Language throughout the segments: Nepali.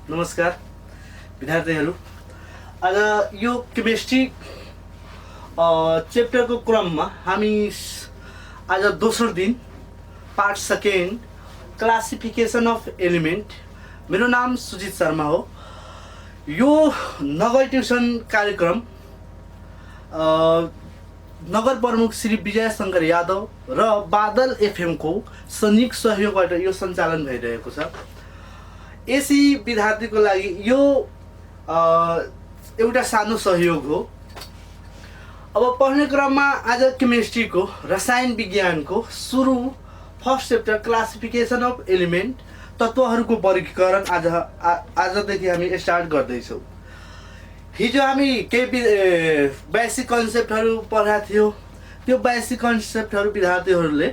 नमस्कार विद्यार्थीहरू। आज यो केमिस्ट्री च्याप्टरको क्रममा हामी आज दोस्रो दिन part second classification of element. मेरो नाम सुजित शर्मा हो। यो नगर ट्युसन कार्यक्रम नगर प्रमुख श्री विजय शङ्कर यादव र बादल एफएमको संयुक्त सहयोगबाट यो सञ्चालन भइरहेको छ। यसै विद्यार्थीको लागि यो एउटा सानो सहयोग हो। अब पढ्ने क्रममा आज केमिस्ट्रीको रसायन विज्ञानको सुरु first chapter classification of element तत्त्वहरूको वर्गीकरण आजदेखि हामी स्टार्ट गर्दैछौँ। हिजो हामी केही बेसिक कन्सेप्टहरू पढाएको थियो। त्यो बेसिक कन्सेप्टहरू विद्यार्थीहरूले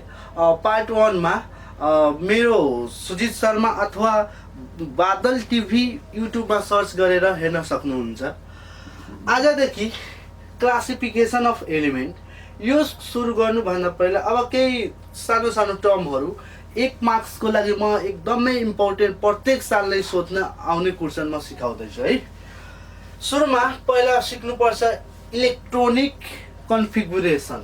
पार्ट 1 मा मेरो सुजित शर्मा अथवा बादल टिभी युट्युबमा सर्च गरेर हेर्न सक्नुहुन्छ। आजदेखि क्लासिफिकेसन अफ एलिमेन्ट यो सुरु गर्नुभन्दा पहिला अब केही सानो सानो टर्महरू 1 मार्क्सको लागि म एकदमै इम्पोर्टेन्ट प्रत्येक सालले सोध्न आउने क्वेसन म सिकाउँदैछु है। सुरुमा पहिला सिक्नुपर्छ इलेक्ट्रोनिक कन्फिगुरेसन।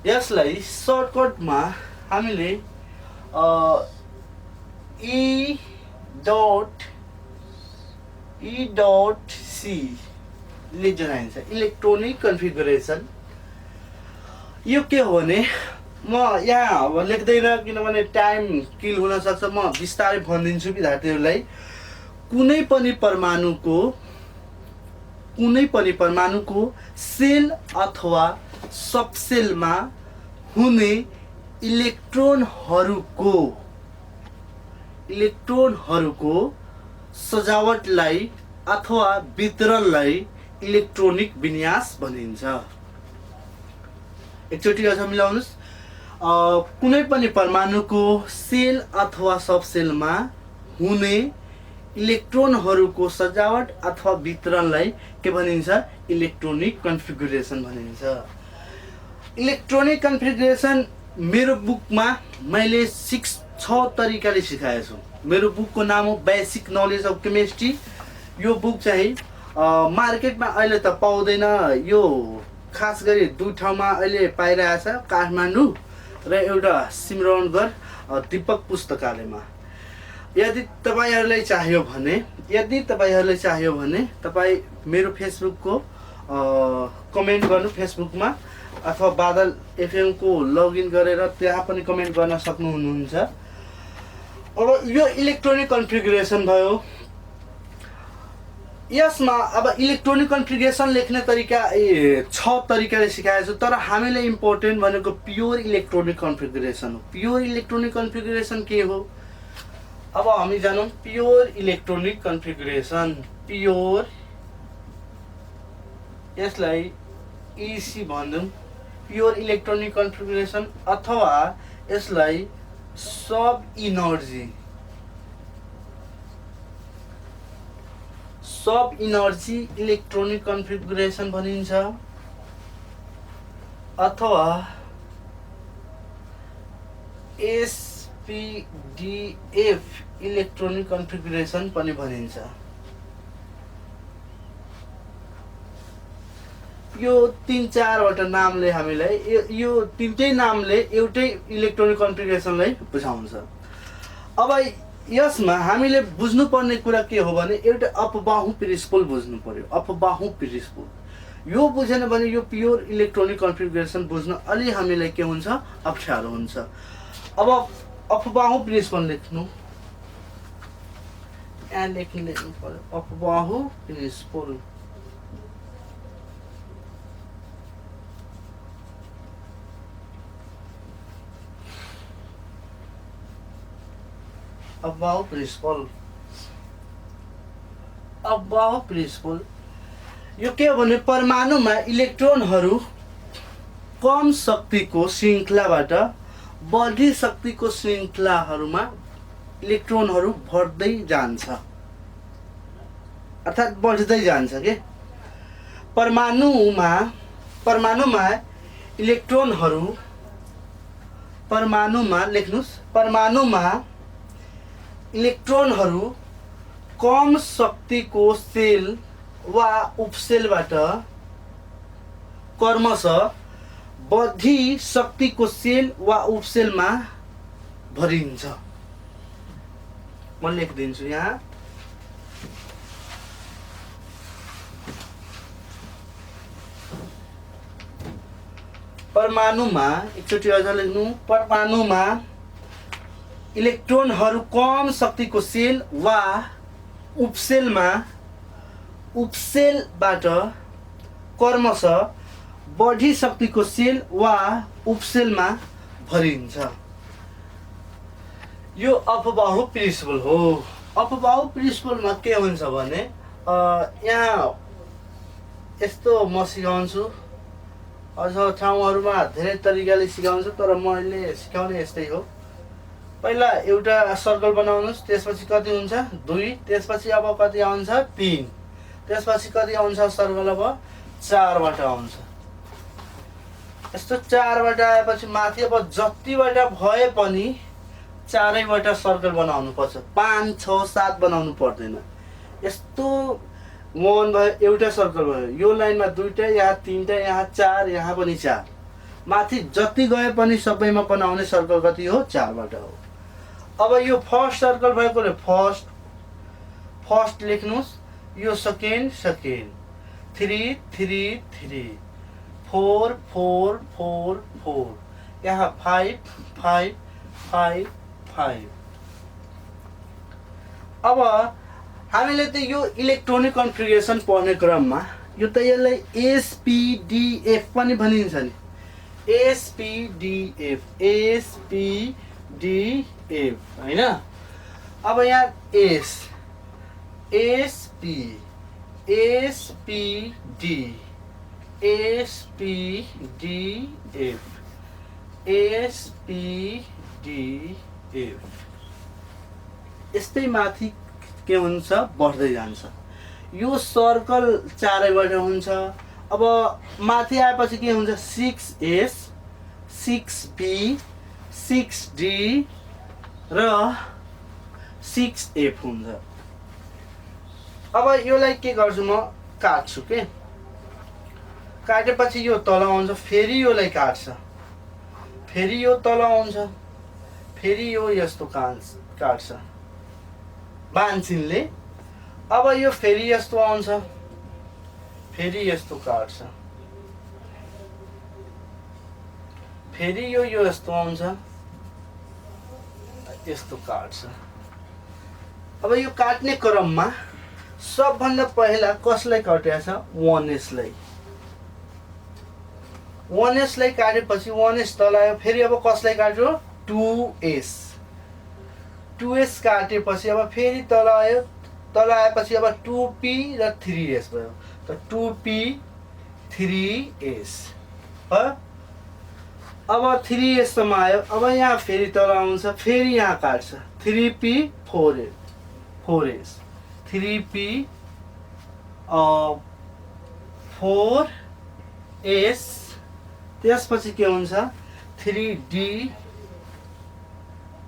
यसलाई सर्टकटमा हामीले E.C ले जनाइन्छ। इलेक्ट्रोनिक कन्फिगुरेसन यो के हो भने म यहाँ अब लेख्दैन किनभने टाइम किल हुन सक्छ। म बिस्तारै भनिदिन्छु विद्यार्थीहरूलाई। कुनै पनि परमाणुको सेल अथवा सबसेलमा हुने इलेक्ट्रोनहरूको सजावटलाई अथवा वितरणलाई इलेक्ट्रोनिक विन्यास भनिन्छ। एकचोटि अझ मिलाउनुस्। कुनै पनि परमाणुको सेल अथवा सबसेलमा हुने इलेक्ट्रोनहरूको सजावट अथवा वितरणलाई के भनिन्छ? इलेक्ट्रोनिक कन्फिगुरेसन भनिन्छ। इलेक्ट्रोनिक कन्फिगुरेसन मेरो बुकमा मैले 6 तरिकाले सिकाएको छु। मेरो बुकको नाम हो बेसिक नलेज अफ केमिस्ट्री। यो बुक चाहिँ मार्केटमा अहिले त पाउँदैन। यो खास गरी 2 ठाउँमा अहिले पाइरहेछ, काठमाडौँ र एउटा सिमरौनगढ दीपक पुस्तकालयमा। यदि तपाईहरुलाई चाहियो भने तपाई मेरो फेसबुकको कमेन्ट गर्नु फेसबुकमा अथवा बादल एफएम को लगइन गरेर त्यहाँ पनि कमेन्ट गर्न सक्नुहुन्छ। अब यो इलेक्ट्रोनिक कन्फिगुरेसन भयो। यसमा अब इलेक्ट्रोनिक कन्फिगुरेसन लेख्ने तरिका 6 तरिकाले सिकाएको छु। तर हामीले इम्पोर्टेन्ट भनेको प्योर इलेक्ट्रोनिक कन्फिगुरेसन हो। प्योर इलेक्ट्रोनिक कन्फिगुरेसन के हो? अब हामी जानौं प्योर इलेक्ट्रोनिक कन्फिगुरेसन। प्योर यसलाई इसी भन्दौं। प्योर इलेक्ट्रोनिक कन्फिगुरेसन अथवा यसलाई सब इनर्जी इलेक्ट्रोनिक कन्फिगुरेसन भनिन्छ अथवा SPDF इलेक्ट्रोनिक कन्फिगुरेसन पनि भनिन्छ। यो 3-4 वटा नामले हामीलाई यो तीनटै नामले एउटै इलेक्ट्रोनिक कन्फिगुरेसनलाई बुझाउँछ। अब यसमा हामीले बुझ्नुपर्ने कुरा के हो भने एउटा अपबाहु प्रिन्सिपल बुझ्नु पर्यो। अपबाहु प्रिन्सिपल यो बुझेन भने यो प्योर इलेक्ट्रोनिक कन्फिगुरेसन बुझ्न अलि हामीलाई के हुन्छ? अप्ठ्यारो हुन्छ। अब अपबाहु प्रिन्सिपल लेख्नु। यहाँ लेख्नु पर्यो अपबाहु प्रिन्सिपल। अपबाहु प्रिन्सिपल यो के हो भने परमाणुमा इलेक्ट्रोनहरू कम शक्तिको श्रृङ्खलाबाट बढी शक्तिको श्रृङ्खलाहरूमा इलेक्ट्रोनहरू बढ्दै जान्छ। अर्थात् बढ्दै जान्छ के परमाणुमा इलेक्ट्रोनहरू लेख्नुस् परमाणुमा इलेक्ट्रोनहरू कम शक्तिको सेल वा उपसेलबाट क्रमशः बढी शक्तिको सेल वा उपसेलमा भरिन्छ। म लेखिदिन्छु यहाँ। परमाणुमा एकचोटि अझ लेख्नु। परमाणुमा इलेक्ट्रोनहरू कम शक्तिको सेल वा उपसेलबाट क्रमशः बढी शक्तिको सेल वा उपसेलमा भरिन्छ। यो अपबाहु प्रिन्सिपल हो। अपबाहु प्रिन्सिपलमा के हुन्छ भने यहाँ यस्तो म सिकाउँछु, अझ ठाउँहरूमा धेरै तरिकाले सिकाउँछु, तर मैले सिकाउने यस्तै हो। पहिला एउटा सर्कल बनाउनुस्, त्यसपछि कति हुन्छ 2, त्यसपछि अब कति आउँछ 3, त्यसपछि कति आउँछ सर्कल अब 4बाट आउँछ। यस्तो 4बाट आएपछि माथि अब जतिबाट भए पनि 4वटा सर्कल बनाउनु पर्छ, 5, 6, 7 बनाउनु पर्दैन। यस्तो 1 भयो, एउटा सर्कल भयो, यो लाइनमा 2टा, यहाँ 3टा, यहाँ 4, यहाँ पनि 4, माथि जति गए पनि सबैमा बनाउने सर्कल कति हो 4बाट हो। अब यो फर्स्ट सर्कल भएकोले फर्स्ट लेख्नुस्, यो सेकेन्ड 3 3 3, 4 4 4 4, यहाँ 5 5 5 5। अब हामीले त यो इलेक्ट्रोनिक कन्फिगरेसन पढ्ने क्रममा यो त यसलाई SPDF पनि भनिन्छ नि। SPDF हैन। अब यहाँ SPDF यस्तै माथि के हुन्छ बढ्दै जान्छ। यो सर्कल 4वटा हुन्छ। अब माथि आएपछि के हुन्छ 6S 6B 6D र 6F हुन्छ। अब योलाई के गर्छु म काट्छु के, काटेपछि यो तल आउँछ, फेरि योलाई काट्छ, फेरि यो तल आउँछ, फेरि यो यस्तो काट्छ बान्चिनले। अब यो फेरि यस्तो आउँछ, फेरि यस्तो काट्छ, फेरि यो यस्तो आउँछ, यस्तो काट्छ। अब यो काट्ने क्रममा सबभन्दा पहिला कसलाई काटेको छ 1S लाई काटेपछि 1S तल आयो, फेरि अब कसलाई काट्यो 2S काटेपछि अब फेरि तल आयो, तल आएपछि अब 2P र 3S भयो, त 2P 3S हो। अब 3S सम्म आयो, अब यहाँ फेरि तल आउँछ, फेरि यहाँ काट्छ 3P 4S 3P 4S, त्यसपछि के हुन्छ 3D,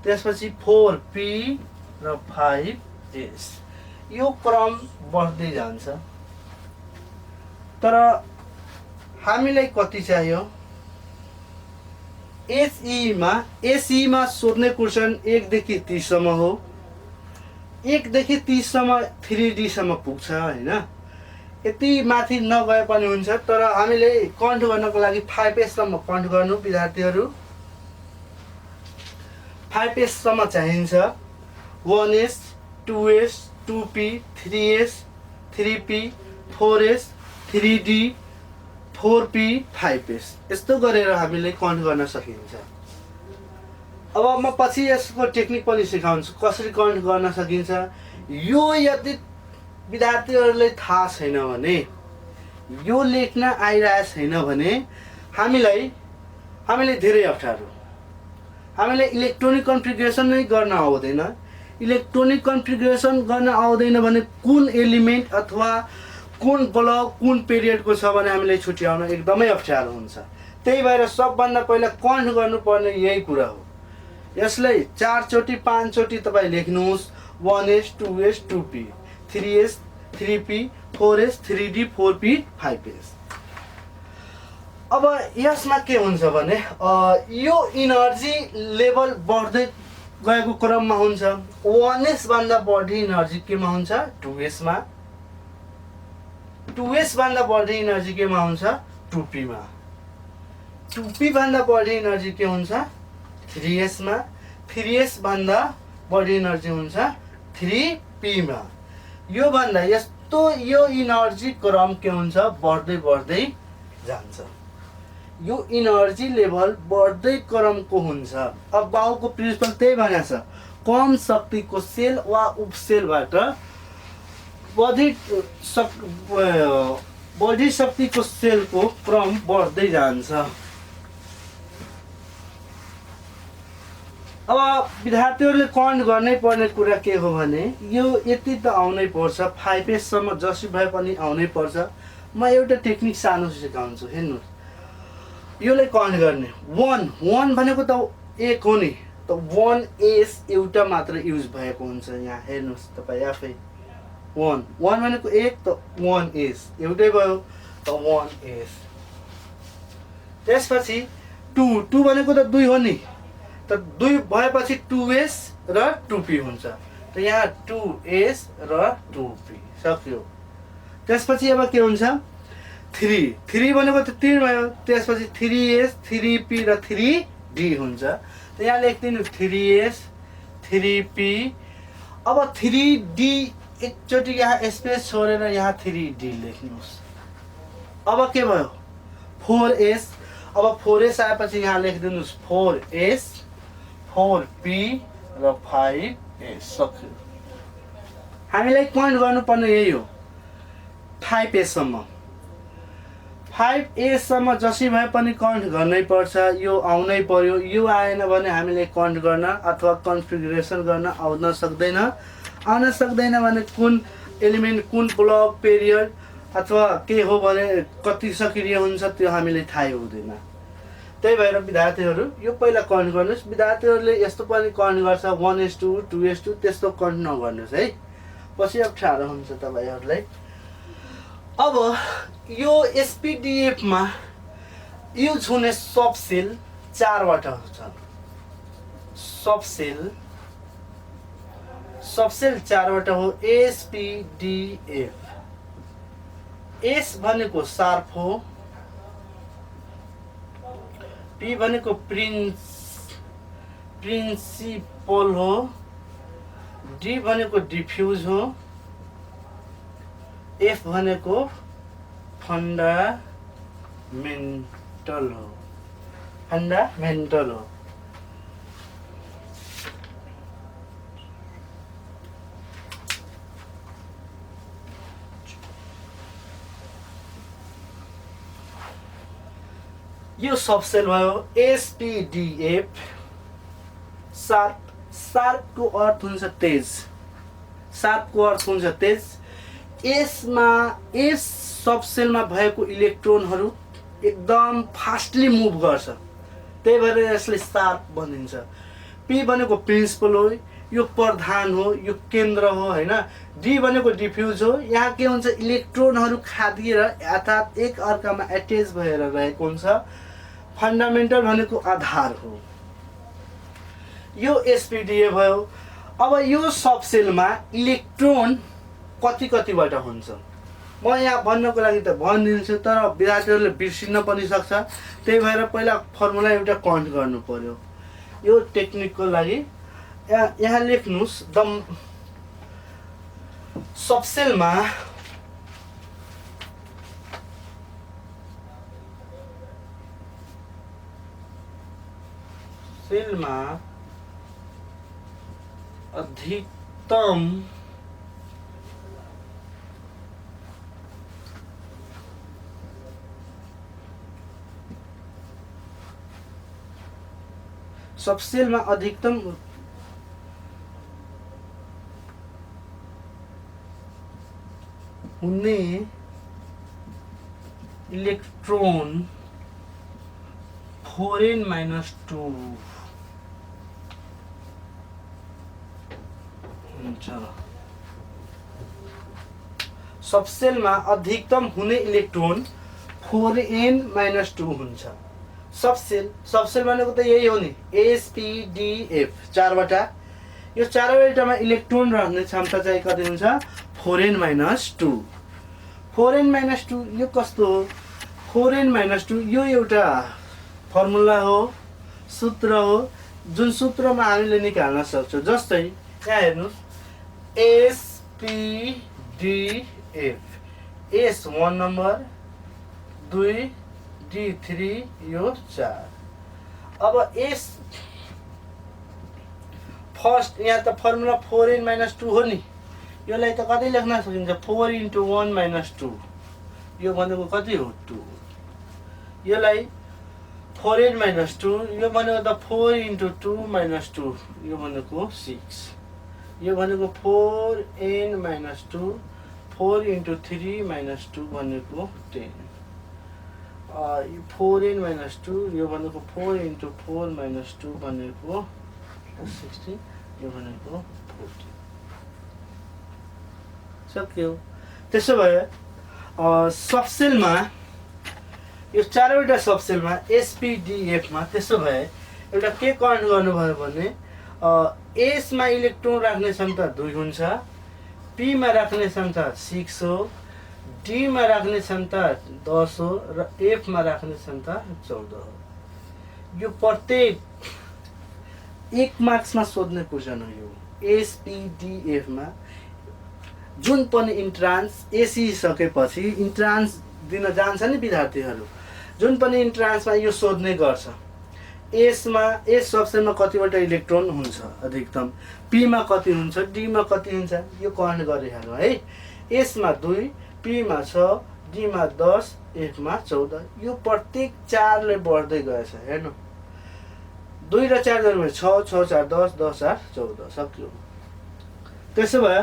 त्यसपछि 4P र 5S। यो क्रम बढ्दै जान्छ। तर हामीलाई कति चाहियो SE मा सोध्ने क्वेसन 1 देखि 30 सम्म हो। 1 देखि 30 सम्म 3D सम्म पुग्छ हैन। यति माथि नगए पनि हुन्छ, तर हामीले काउन्ट गर्नको लागि 5S सम्म काउन्ट गर्नु विद्यार्थीहरू। 5S सम्म चाहिन्छ। 1S 2S 2P 3S 3P 4S 3D 4P 5S, यस्तो गरेर हामीले काउन्ट गर्न सकिन्छ। अब म पछि यसको टेक्निक पनि सिकाउँछु कसरी काउन्ट गर्न सकिन्छ। यो यदि विद्यार्थीहरूलाई थाहा छैन भने, यो लेख्न आइरहेको छैन भने हामीले धेरै अप्ठ्यारो। हामीलाई इलेक्ट्रोनिक कन्फिगरेसन नै गर्न आउँदैन। इलेक्ट्रोनिक कन्फिगरेसन गर्न आउँदैन भने कुन एलिमेन्ट अथवा कुन ब्लक कुन पिरियडको छ भने हामीले छुट्याउन एकदमै अप्ठ्यारो हुन्छ। त्यही भएर सबभन्दा पहिला कन्ट गर्नुपर्ने यही कुरा हो। यसलाई 4 चोटि 5 चोटि तपाईँ लेख्नुहोस्। 1s 2s 2p 3s 3p 4s 3d 4p 5s। अब यसमा के हुन्छ भने यो इनर्जी लेभल बढ्दै गएको क्रममा हुन्छ। 1s भन्दा बढी इनर्जी केमा हुन्छ? 2s मा। 2s भन्दा बढी इनर्जी केमा हुन्छ? 2p मा। 2p भन्दा बढी इनर्जी के हुन्छ? 3s मा। 3s भन्दा बढी इनर्जी हुन्छ 3p मा। यो भन्दा यस्तो यो इनर्जी क्रम के हुन्छ? बढ्दै बढ्दै जान्छ। यो इनर्जी लेभल बढ्दै क्रमको हुन्छ। अब बाउको प्रिन्सिपल त्यही भनेको छ, कम शक्तिको सेल वा उपसेलबाट बढी शक्तिको सेलको क्रम बढ्दै जान्छ। अब विद्यार्थीहरूले कन्ट गर्नै पर्ने कुरा के हो भने यो यति त आउनै पर्छ, 5s सम्म जसरी भए पनि आउनै पर्छ। म एउटा टेक्निक सानो सिकाउँछु, हेर्नुहोस्। योलाई कन्ट गर्ने 1 भनेको त 1 हो नि, त 1s एउटा मात्र युज भएको हुन्छ यहाँ, हेर्नुहोस् तपाईँ आफै। 1 भनेको 1 त 1s एउटै भयो त 1s। त्यसपछि 2 भनेको त 2 हो नि, त 2 भएपछि 2s र 2p हुन्छ, त यहाँ 2s र 2p सक्यो। त्यसपछि अब के हुन्छ? 3 भनेको त 3 भयो, त्यसपछि 3s 3p र 3d हुन्छ, त यहाँ लेख्दिनु 3s 3p। अब 3d एकचोटि यहाँ स्पेस छोडेर यहाँ 3d लेख्नुहोस्। अब के भयो? 4s। अब 4s आएपछि यहाँ लेखिदिनुहोस् 4s 4p र 5s सक्यो। हामीलाई कन्ट गर्नुपर्ने यही हो 5s सम्म। 5s सम्म जसरी भए पनि कन्ट गर्नै पर्छ, यो आउनै पर्यो। यो आएन भने हामीले कन्ट गर्न अथवा कन्फिगरेसन गर्न आउन सक्दैन भने कुन एलिमेन्ट कुन ब्लक पिरियड अथवा के हो भने कति सक्रिय हुन्छ त्यो हामीले थाहै हुँदैन। त्यही भएर विद्यार्थीहरू यो पहिला कन्ट गर्नुहोस्। विद्यार्थीहरूले यस्तो पनि कन्ट गर्छ 1s2 2s2 त्यस्तो कन्ट नगर्नुहोस् है, पछि अप्ठ्यारो हुन्छ तपाईँहरूलाई। अब यो SPDF मा युज हुने सब सेल 4वटा छन्। सब सेल 4वटा हो SPDF। S भनेको शार्प हो, P भनेको प्रिन्सिपल हो, D भनेको डिफ्युज हो, F भनेको फन्डामेन्टल हो। यो सबसेल भयो SPDF। शार्पको अर्थ हुन्छ तेज, शार्पको अर्थ हुन्छ तेज। यस सबसेलमा भएको इलेक्ट्रोनहरू एकदम फास्टली मुभ गर्छ, त्यही भएर यसले शार्प भनिन्छ। P भनेको प्रिन्सिपल हो, यो प्रधान हो, यो केन्द्र हो हैन। D भनेको डिफ्युज हो, यहाँ के हुन्छ इलेक्ट्रोनहरू खादिएर अर्थात् एक अर्कामा एट्याच भएर रहेको हुन्छ। फन्डामेन्टल भनेको आधार हो। यो SPDF भयो। अब यो सबसेलमा इलेक्ट्रोन कतिवटा हुन्छ म यहाँ भन्नको लागि त भनिदिन्छु, तर विद्यार्थीहरूले बिर्सिन पनि सक्छ। त्यही भएर पहिला फर्मुला एउटा कन्ट गर्नु पर्यो। यो टेक्निकको लागि यहाँ लेख्नुहोस् सबसेलमा अधिकतम सबसेलमा अधिकतम हुने इलेक्ट्रोन 4n - 2 हुन्छ। सबसेलमा अधिकतम हुने इलेक्ट्रोन 4n - 2 हुन्छ। सबसेल भनेको त यही हो नि, एसपीडीएफ चारवटा। यो चारवटामा इलेक्ट्रोन रहने क्षमता चाहिँ कति हुन्छ? 4n - 2। 4n - 2 यो कस्तो हो? 4n - 2 यो एउटा फर्मुला हो, सूत्र हो, जुन सूत्रमा हामीले निकाल्न सक्छौँ। जस्तै यहाँ हेर्नुहोस्, एसपीडीएफ, एस 1 नम्बर, 2 डी 3, यो 4। अब एस फर्स्ट यहाँ त फर्मुला 4n - 2 हो नि, यसलाई त कति लेख्न सकिन्छ? 4 × 1 - 2, यो भनेको कति हो? 2। यसलाई 4n - 2, यो भनेको त 4 × 2 - 2, यो भनेको 6, यो भनेको 4n - 2, 4 × 3 - 2 भनेको 10, 4n - 2, यो भनेको 4 × 4 - 2 भनेको 16, यो भनेको 14। सक्यो। त्यसो भए सबसेलमा यो चारवटा सबसेलमा एसपीडीएफमा त्यसो भए एउटा के कनेक्ट गर्नुभयो भने एसमा इलेक्ट्रोन राख्ने क्षमता 2 हुन्छ, पीमा राख्ने क्षमता 6 हो, डीमा राख्ने क्षमता 10 हो र एफमा राख्ने क्षमता 14 हो। यो प्रत्येक 1 मार्क्समा सोध्ने क्वेसन हो। यो एसपीडीएफमा जुन पनि इन्ट्रान्स एसिसकेपछि इन्ट्रान्स दिन जान्छ नि विद्यार्थीहरू, जुन पनि इन्ट्रान्समा यो सोध्ने गर्छ। एस सबसेलमा कतिवटा इलेक्ट्रोन हुन्छ अधिकतम, पीमा कति हुन्छ, डीमा कति हुन्छ, यो कनेक्ट गरिहाल्नु है। एसमा 2, पीमा 6, डीमा 10, एफमा 14। यो प्रत्येक 4 ले बढ्दै गएछ। हेर्नु, 2 र 4 गर्नु 6, 6 4 10, 10 4 14। सक्यो। त्यसो भए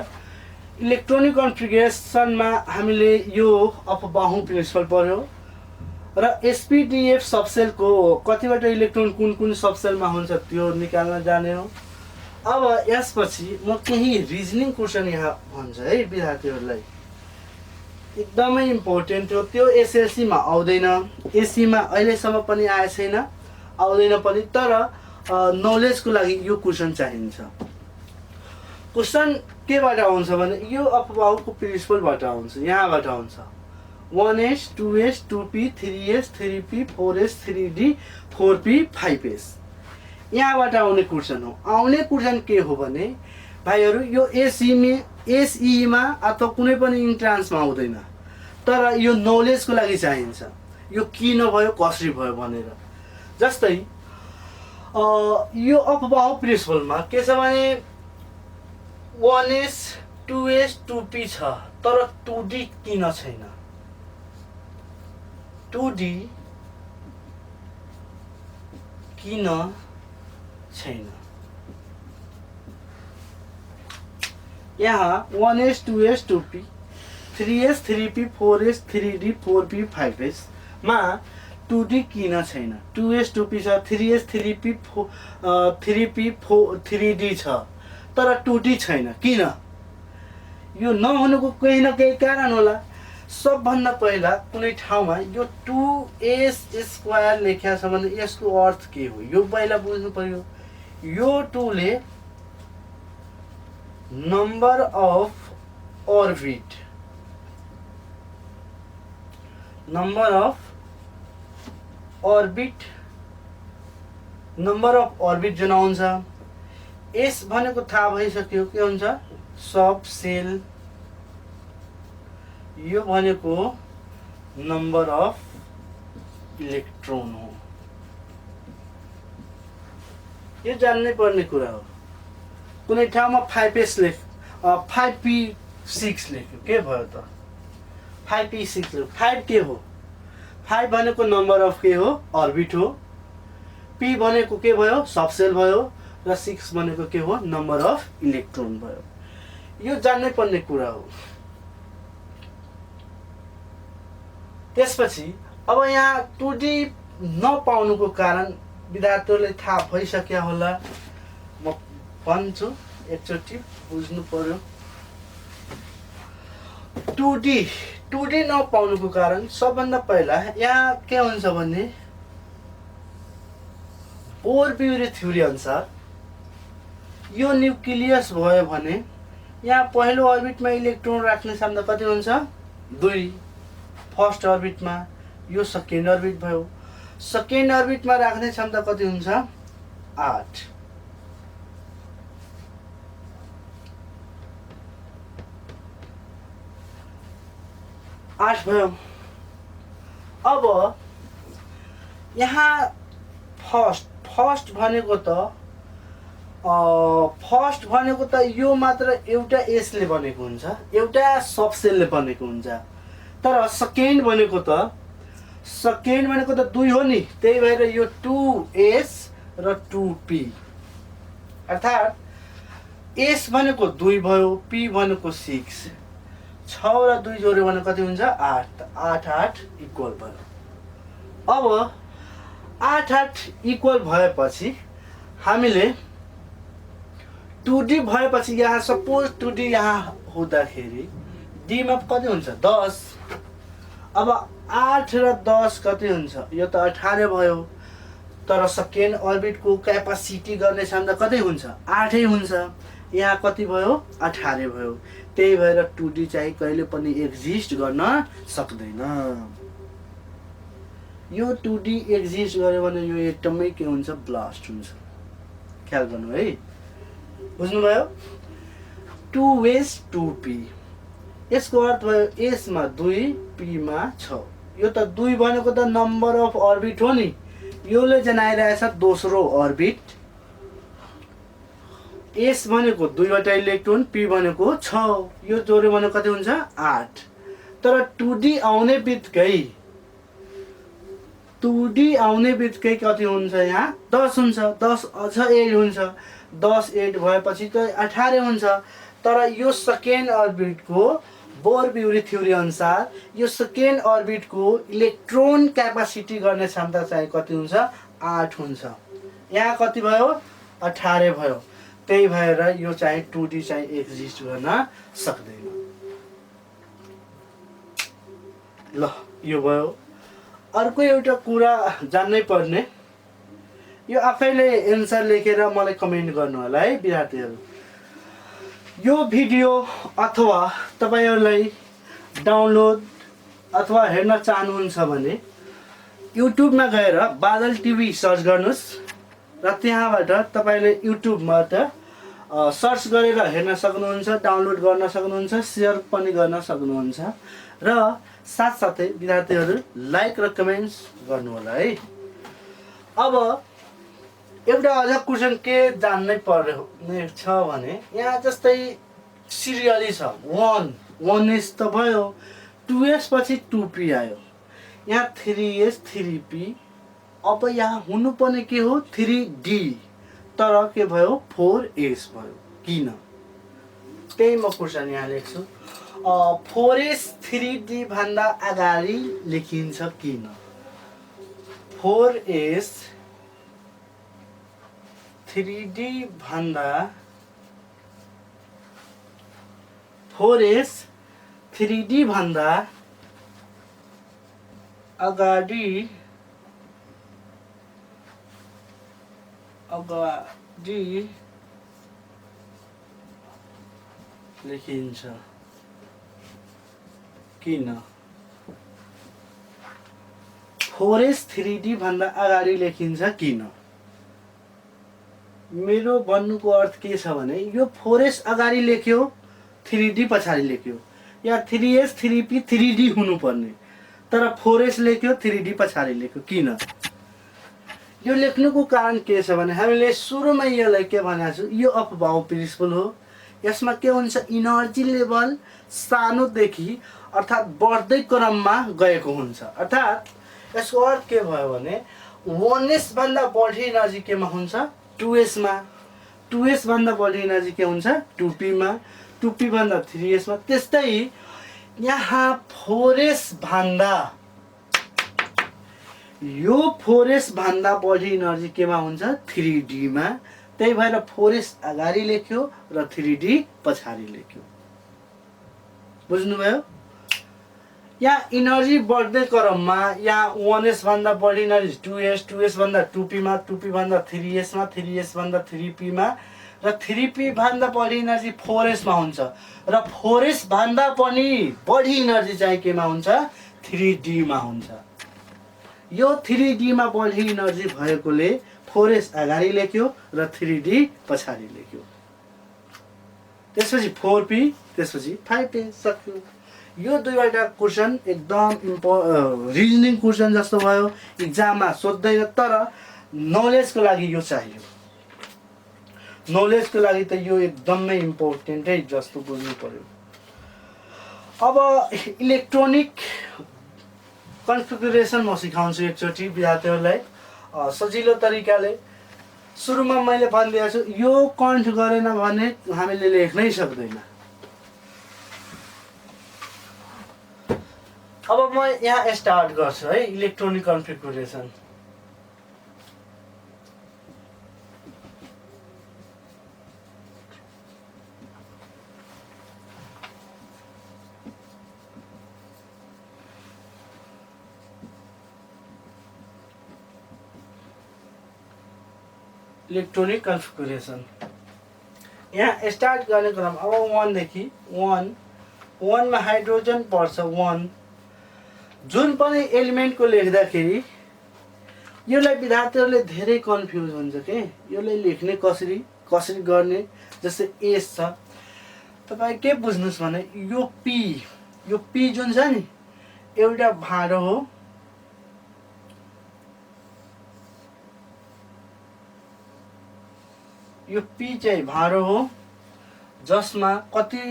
इलेक्ट्रोनिक कन्फिगरेसनमा हामीले यो अफबाहु प्रिन्सिपल पढ्यो र एसपीडीएफ सबसेलको कतिवटा इलेक्ट्रोन कुन कुन सबसेलमा हुन्छ त्यो निकाल्न जाने हो। अब यसपछि म केही रिजनिङ क्वेसन यहाँ भन्छु है विद्यार्थीहरूलाई, एकदमै इम्पोर्टेन्ट हो। त्यो एसएलसीमा आउँदैन, एसीमा अहिलेसम्म पनि आएको छैन, आउँदैन पनि, तर नलेजको लागि यो क्वेसन चाहिन्छ। क्वेसन केबाट आउँछ भने यो अफबाहुको प्रिन्सिपलबाट आउँछ, यहाँबाट आउँछ। 1s 2s 2p 3s 3p 4s 3d 4p 5s, यहाँबाट आउने क्वेसन हो। आउने क्वेसन के हो भने भाइहरू, यो एसईमा अथवा कुनै पनि इन्ट्रान्समा आउँदैन, तर यो नलेजको लागि चाहिन्छ, यो किन भयो कसरी भयो भनेर। जस्तै यो अफबाहु प्रिन्सिपलमा के छ भने 1s 2s 2p छ, तर 2d किन छैन? 2d किन छैन? यहाँ 1s 2s 2p 3s 3p 4s 3d 4p 5s मा 2d किन छैन? 2s 2p छ, 3s 3p 3p 3d छ, तर 2d छैन। किन? यो नहुनुको केही न केही कारण होला। सबभन्दा पहिला कुनै ठाउँमा यो 2s² लेख्या छ भने यसको अर्थ के हो यो पहिला बुझ्नु पर्यो। यो 2 ले number of orbit, number of orbit जुन आउँछ, एस भनेको थाहा भइसक्यो के हुन्छ? सब सेल। यो भनेको नम्बर अफ इलेक्ट्रोन हो, यो जान्नै पर्ने कुरा हो। कुनै ठाउँमा 5s 5p6 लेख्यो, के भयो त? 5p6 लेख्यो। 5 के हो? 5 भनेको नम्बर अफ के हो? अर्बिट हो। p भनेको के भयो? सबसेल भयो। र 6 भनेको के हो? नम्बर अफ इलेक्ट्रोन भयो। यो जान्नै पर्ने कुरा हो। त्यसपछि अब यहाँ 2D नपाउनुको कारण विद्यार्थीहरूले थाहा भइसक्यो होला, म भन्छु एकचोटि बुझ्नु पर्यो। 2D नपाउनुको कारण सबभन्दा पहिला यहाँ के हुन्छ भने बोर-ब्युरे थ्योरी अनुसार यो न्युक्लियस भयो भने यहाँ पहिलो अर्बिटमा इलेक्ट्रोन राख्ने क्षमता कति हुन्छ? 2 फर्स्ट अर्बिटमा, यो सेकेन्ड अर्बिट भयो। सेकेन्ड अर्बिटमा राख्ने क्षमता कति हुन्छ? 8। भयो। अब यहाँ फर्स्ट भनेको त यो मात्र एउटा एसले बनेको हुन्छ, एउटा सबसेलले बनेको हुन्छ। तर सेकेन्ड भनेको त 2 हो नि, त्यही भएर यो 2s र 2p, अर्थात् s भनेको 2 भयो, p भनेको 6, 6 र 2 जोड्यो भने कति हुन्छ? 8। 8 इक्वल भयो। अब 8 इक्वल भएपछि हामीले 2D भएपछि यहाँ सपोज 2D यहाँ हुँदाखेरि D मा कति हुन्छ? 10। अब 8 र 10 कति हुन्छ? यो त 18 भयो। तर सेकेन्ड अर्बिटको क्यापासिटी गर्ने क्षमता कति हुन्छ? 8 हुन्छ। यहाँ कति भयो? 18 भयो। त्यही भएर 2D चाहिँ कहिले पनि एक्जिस्ट गर्न सक्दैन। यो 2D एक्जिस्ट गर्यो भने यो एटमै के हुन्छ? ब्लास्ट हुन्छ। ख्याल गर्नु है, बुझ्नुभयो? 2s 2p, यसको अर्थ भयो s मा 2, p मा 6। यो त 2 भनेको त नम्बर अफ अर्बिट हो नि, योले जनाइरहेछ दोस्रो अर्बिट। s भनेको 2 वटा इलेक्ट्रोन, p भनेको 6, यो जोड्यो भने कति हुन्छ? 8। तर 2D आउने बित्तिकै कति हुन्छ? यहाँ 10 हुन्छ। 10 अझ 8 हुन्छ। 10 8 भएपछि त 18 हुन्छ। तर यो सेकेन्ड अर्बिटको बोर-ब्युरे थ्योरी अनुसार यो सेकेन्ड अर्बिटको इलेक्ट्रोन क्यापासिटी गर्ने क्षमता चाहिँ कति हुन्छ? 8 हुन्छ। यहाँ कति भयो? 18 भयो। त्यही भएर यो चाहिँ 2D चाहिँ एक्जिस्ट गर्न सक्दैन। ल, यो भयो। अर्को एउटा कुरा जान्नै पर्ने, यो आफैले एन्सर लेखेर मलाई कमेन्ट गर्नु होला है विद्यार्थीहरू। यो भिडियो अथवा तपाईहरुलाई डाउनलोड अथवा हेर्न चाहनुहुन्छ भने युट्युबमा गएर बादल टिभी सर्च गर्नुस् र त्यहाँबाट तपाईले युट्युबबाट सर्च गरेर हेर्न सक्नुहुन्छ, डाउनलोड गर्न सक्नुहुन्छ, शेयर पनि गर्न सक्नुहुन्छ र साथसाथै विद्यार्थीहरू लाइक र कमेन्ट्स गर्नु होला है। अब एउटा अझ क्वेशन के जान्नै पर्ने छ भने यहाँ जस्तै सिरियली छ 1s त भयो, 2s पछि 2p आयो, यहाँ 3s 3p, अब यहाँ हुनुपर्ने के हो 3d, तर के भयो 4s भयो। किन? त्यही म क्वेशन यहाँ लेख्छु। 4s 3d भन्दा अगाडि लेखिन्छ किन? 4s 3d भन्दा 4s 3d भन्दा अगाडि लेखिन्छ किन? 4s 3d भन्दा अगाडि लेखिन्छ किन? मेरो भन्नुको अर्थ के छ भने यो 4s अगाडि लेख्यो, 3d पछाडि लेख्यो, या 3s 3p 3d हुनुपर्ने, तर 4s लेख्यो 3d पछाडि लेख्यो। किन? यो लेख्नुको कारण के छ भने हामीले सुरुमै यसलाई के भनेको छु, यो अपबाउ प्रिन्सिपल हो। यसमा के हुन्छ, इनर्जी लेभल सानोदेखि अर्थात् बढ्दै क्रममा गएको हुन्छ। अर्थात् यसको अर्थ के भयो भने 1s भन्दा बढी एनर्जी केमा हुन्छ, 2s मा, 2s भन्दा बढी एनर्जी के हुन्छ, 2p मा, 2p भन्दा 3s मा। त्यस्तै यहाँ 4s भन्दा यो 4s भन्दा बढी इनर्जी केमा हुन्छ 3D मा। त्यही भएर 4s अगाडि लेख्यो र 3D पछाडि लेख्यो। बुझ्नुभयो? यहाँ इनर्जी बढ्दै क्रममा यहाँ 1s भन्दा बढी इनर्जी 2s, 2s भन्दा 2p मा, 2p भन्दा 3s मा, 3s भन्दा 3p मा र 3p भन्दा बढी इनर्जी 4s मा हुन्छ र 4s भन्दा पनि बढी इनर्जी चाहिँ केमा हुन्छ 3D मा हुन्छ। यो 3D मा बढी इनर्जी भएकोले 4s अगाडि लेख्यो र 3D पछाडि लेख्यो। त्यसपछि 4p, त्यसपछि 5s सक्यो। यो दुईवटा क्वेसन एकदम रिजनिङ क्वेसन जस्तो भयो, इक्जाममा सोध्दैन, तर नलेजको लागि यो चाहियो। नलेजको लागि त यो एकदमै इम्पोर्टेन्टै जस्तो बुझ्नु पर्यो। अब इलेक्ट्रोनिक कन्फिगरेसन म सिकाउँछु एकचोटि विद्यार्थीहरूलाई सजिलो तरिकाले। सुरुमा मैले भनिदिएको छु, यो कन्ट गरेन भने हामीले लेख्नै सक्दैन। अब म यहाँ स्टार्ट गर्छु है इलेक्ट्रोनिक कन्फिगरेसन। इलेक्ट्रोनिक कन्फिगरेसन यहाँ स्टार्ट गर्ने क्रम अब 1 देखि 1 मा हाइड्रोजन पर्छ 1। जुन पनि एलिमेन्टको लेख्दाखेरि यसलाई विद्यार्थीहरूले धेरै कन्फ्युज हुन्छ के यसलाई लेख्ने कसरी गर्ने। जस्तै एस छ, तपाईँ के बुझ्नुहोस् भने यो पी जुन छ नि एउटा भाँडो हो। यो पी चाहिँ भाँडो हो जसमा कति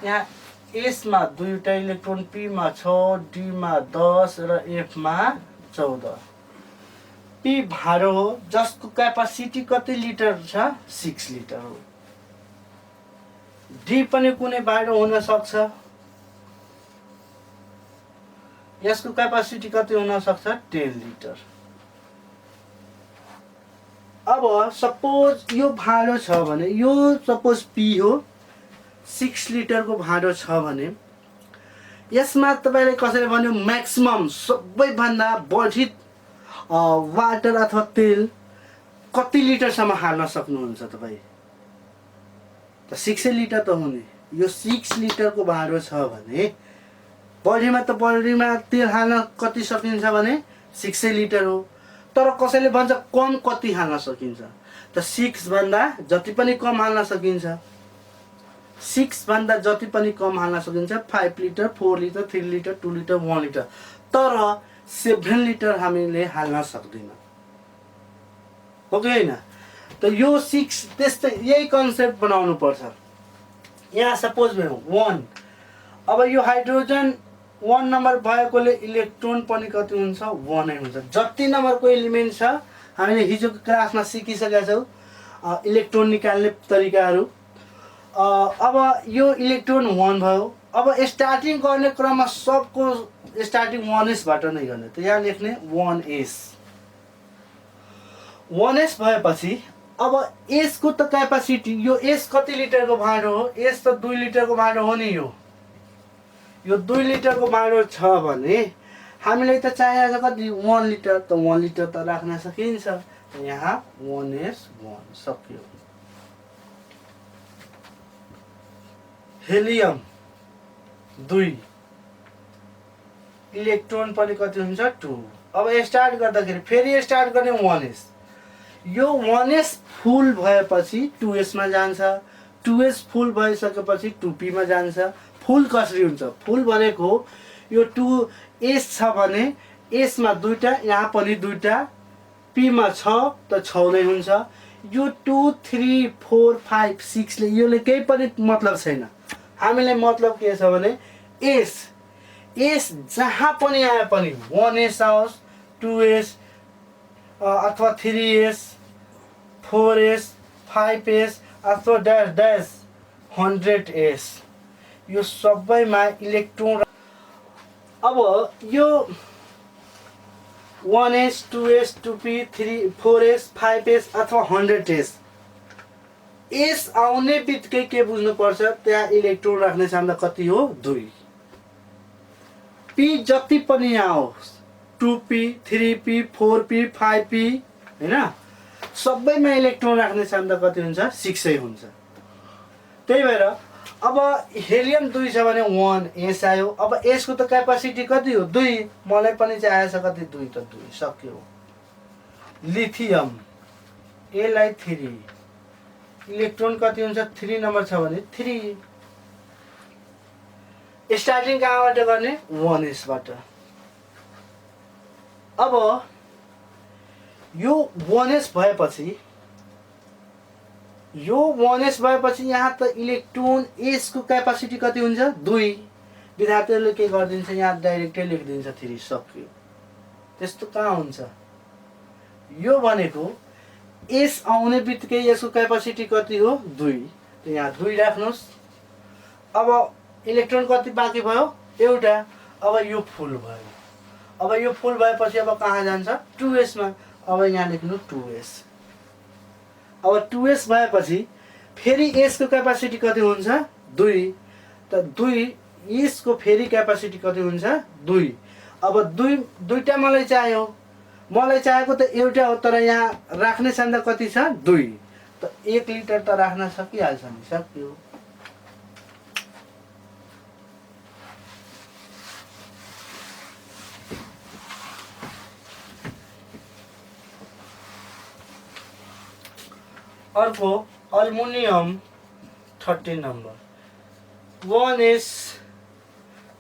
यहाँ एसमा 2वटा इलेक्ट्रोन, पी मा 6, डी मा 10 र एफ मा 14। पी भाँडो हो जसको क्यापासिटी कति लिटर छ 6 लिटर हो। डी पनि कुनै भाँडो हुन सक्छ, यसको क्यापासिटी कति हुन सक्छ 10 लिटर। अब सपोज यो भाँडो छ भने यो सपोज पी हो 6 लिटरको भाँडो छ भने यसमा तपाईले कसैले भन्यो म्याक्सिमम सबैभन्दा बढी वाटर अथवा तेल कति लिटरसम्म हाल्न सक्नुहुन्छ तपाईँ? त 6 लिटर त हुने। यो 6 लिटरको भाँडो छ भने बढीमा तेल हाल्न कति सकिन्छ भने 6 लिटर हो। तर कसैले भन्छ कम कति हाल्न सकिन्छ? त 6 भन्दा जति पनि कम हाल्न सकिन्छ। 6 भन्दा जति पनि कम हाल्न सकिन्छ 5 litre, 4 litre, 3 litre, 2 litre, 1 litre. तर 7 लिटर हामीले हाल्न सक्दैन, हो कि होइन? त यो 6 त्यस्तै यही कन्सेप्ट बनाउनु पर्छ। यहाँ सपोज भयो 1। अब यो हाइड्रोजन 1 नम्बर भएकोले इलेक्ट्रोन पनि कति हुन्छ 1 नै हुन्छ। जति नम्बरको एलिमेन्ट छ हामीले हिजोको क्लासमा सिकिसकेका छौँ इलेक्ट्रोन निकाल्ने तरिकाहरू। अब यो इलेक्ट्रोन 1 भयो। अब स्टार्टिङ गर्ने क्रममा सबको स्टार्टिङ 1s बाट नै गर्ने। त यहाँ लेख्ने 1s। 1s भएपछि अब s को त क्यापासिटी यो s कति लिटरको भाँडो हो? s त 2 लिटरको भाँडो हो नि। यो 2 लिटरको भाँडो छ भने हामीलाई त चाहिएको कति 1 लिटर। त 1 लिटर त राख्न सकिन्छ। यहाँ 1s1 सक्यो। हेलियम 2, इलेक्ट्रोन पनि कति हुन्छ 2। अब स्टार्ट गर्दाखेरि फेरि स्टार्ट गर्ने 1s। यो 1s फुल भएपछि 2s मा जान्छ, 2s फुल भइसकेपछि 2p मा जान्छ। फुल कसरी हुन्छ? फुल भनेको यो 2s छ भने s मा 2टा, यहाँ पनि 2टा, p मा 6 त 6 नै हुन्छ। यो 2, 3, 4, 5, 6 ले योले केही पनि मतलब छैन। हामीलाई मतलब के छ भने s जहाँ पनि आए पनि 1s आओस्, 2s अथवा 3s, 4s, 5s अथवा डैश 100s यो सबैमा इलेक्ट्रोन। अब यो 1s 2s 2p 3 4s 5s अथवा 100s एस आउने बित्तिकै के बुझ्नुपर्छ, त्यहाँ इलेक्ट्रोन राख्ने क्षमता कति हो? 2। पी जति पनि यहाँ होस्, 2p 3p 4p 5p हैन, सबैमा इलेक्ट्रोन राख्ने क्षमता कति हुन्छ? 6 हुन्छ। त्यही भएर अब हेलियम 2 छ भने 1 एस आयो। अब एस को त क्यापासिटी कति हो? 2। मलाई पनि चाहिएको छ कति? 2 त 2 सक्यो। लिथियम एलाई 3, इलेक्ट्रोन कति हुन्छ? 3 नम्बर छ भने 3। स्टार्टिङ कहाँबाट गर्ने? 1s बाट। अब यो 1s भएपछि यहाँ त इलेक्ट्रोन एस को क्यापासिटी कति हुन्छ? 2। विद्यार्थीहरूले के गरिदिन्छ, यहाँ डाइरेक्टै लेखिदिन्छ 3 सक्यो। त्यस्तो कहाँ हुन्छ? यो भनेको एस आउने बित्तिकै यसको क्यापासिटी कति हो? 2। त यहाँ 2 राख्नुहोस्। अब इलेक्ट्रोन कति बाँकी भयो? एउटा। अब यो फुल भयो। अब यो फुल भएपछि अब कहाँ जान्छ? 2s मा। अब यहाँ लेख्नु 2s। अब 2s भएपछि फेरि s को क्यापासिटी कति हुन्छ? 2। त 2 s को फेरि क्यापासिटी कति हुन्छ? 2। अब दुईटा मलाई चाहिएको त एउटा हो, तर यहाँ राख्ने क्षमता कति छ? 2। त 1 लिटर त राख्न सकिहाल्छ नि, सक्यो। अर्को अल्मुनियम 13 नम्बर 1s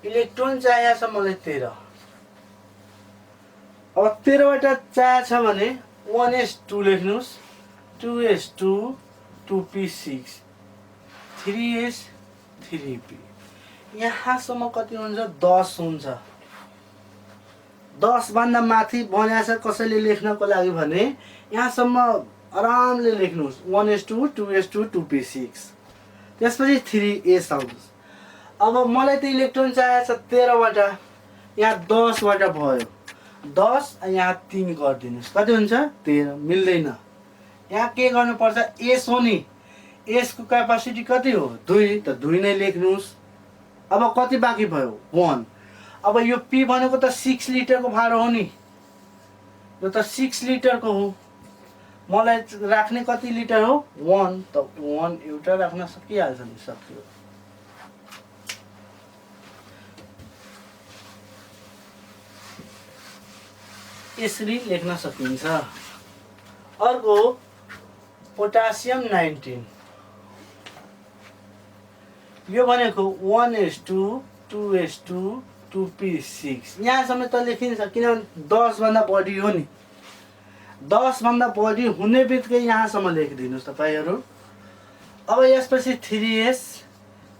इलेक्ट्रोन चाहिएको छ मलाई 13। अब 13 वटा चाहिएको छ भने 1s 2 लेख्नुहोस्, 2s 2 2p 6 3s 3p। यहाँसम्म कति हुन्छ? 10 हुन्छ। 10 भन्दा माथि भनेको छ कसैले लेख्नको लागि भने यहाँसम्म आरामले लेख्नुहोस्, 1s 2 2s 2 2p 6, त्यसपछि 3s आउँछ। अब मलाई त इलेक्ट्रोन चाहिएको छ 13 वटा, यहाँ 10 वटा भयो। 10 यहाँ 3 गरिदिनुहोस्, कति हुन्छ? 13। मिल्दैन। यहाँ के गर्नुपर्छ? एस हो नि, एस को क्यापासिटी कति हो? 2। त 2 नै लेख्नुहोस्। अब कति बाँकी भयो? 1। अब यो पी भनेको त 6 लिटरको भाँडो हो नि, यो त 6 लिटरको हो। मलाई राख्ने कति लिटर हो? 1। त 1 एउटा राख्न सकिहाल्छ नि, सक्यो। यसरी लेख्न सकिन्छ। अर्को पोटासियम 19, यो भनेको 1s 2 2s 2 2p 6। यहाँसम्म त लेखिन्छ, किनभने 10 भन्दा बढी हो नि। 10 भन्दा बढी हुने बित्तिकै यहाँसम्म लेखिदिनुहोस् तपाईहरु। अब यसपछि 3s